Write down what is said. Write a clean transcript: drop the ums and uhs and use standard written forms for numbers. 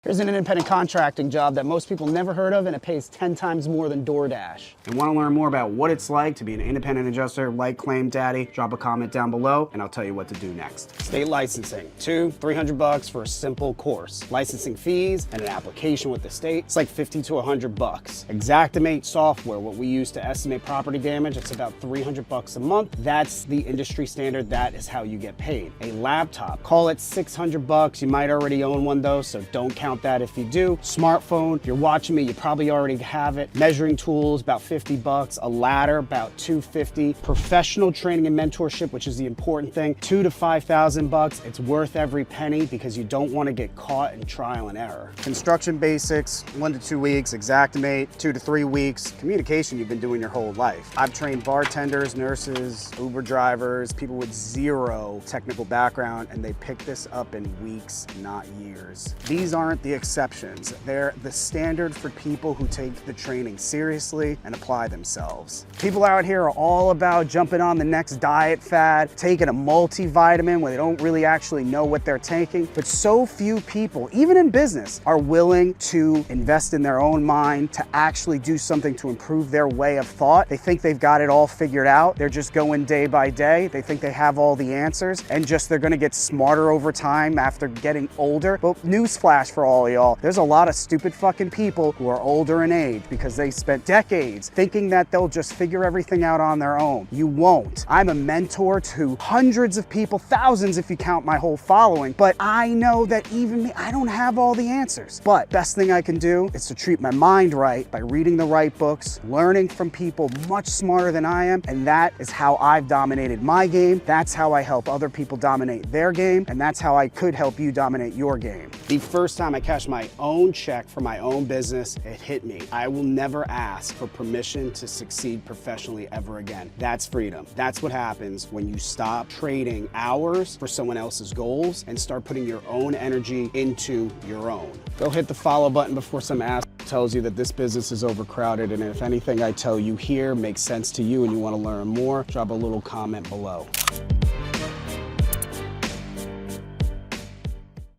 Here's an independent contracting job that most people never heard of, and it pays 10 times more than DoorDash. And want to learn more about what it's like to be an independent adjuster like Claim Daddy? Drop a comment down below and I'll tell you what to do next. State licensing, $200-300 for a simple course. Licensing fees and an application with the state, it's like $50 to $100. Xactimate software, what we use to estimate property damage, it's about $300 a month. That's the industry standard. That is how you get paid. A laptop, call it $600. You might already own one though, so don't count that if you do. Smartphone, if you're watching me, you probably already have it. Measuring tools, about $50. A ladder, about $250. Professional training and mentorship, which is the important thing, $2,000 to $5,000. It's worth every penny because you don't want to get caught in trial and error. Construction basics, 1 to 2 weeks. Xactimate, 2 to 3 weeks. Communication you've been doing your whole life. I've trained bartenders, nurses, Uber drivers, people with zero technical background, and they pick this up in weeks, not years. These aren't the exceptions. They're the standard for people who take the training seriously and apply themselves. People out here are all about jumping on the next diet fad, taking a multivitamin when they don't really actually know what they're taking. But so few people, even in business, are willing to invest in their own mind to actually do something to improve their way of thought. They think they've got it all figured out. They're just going day by day. They think they have all the answers and just they're gonna get smarter over time after getting older. But newsflash for all of y'all, there's a lot of stupid fucking people who are older in age because they spent decades thinking that they'll just figure everything out on their own. You won't. I'm a mentor to hundreds of people, thousands if you count my whole following, but I know that even me, I don't have all the answers. But best thing I can do is to treat my mind right by reading the right books, learning from people much smarter than I am, and that is how I've dominated my game. That's how I help other people dominate their game, and that's how I could help you dominate your game. The first time I cashed my own check for my own business, it hit me. I will never ask for permission to succeed professionally ever again. That's freedom. That's what happens when you stop trading hours for someone else's goals and start putting your own energy into your own. Go hit the follow button before some ass tells you that this business is overcrowded, and if anything I tell you here makes sense to you and you want to learn more, drop a little comment below.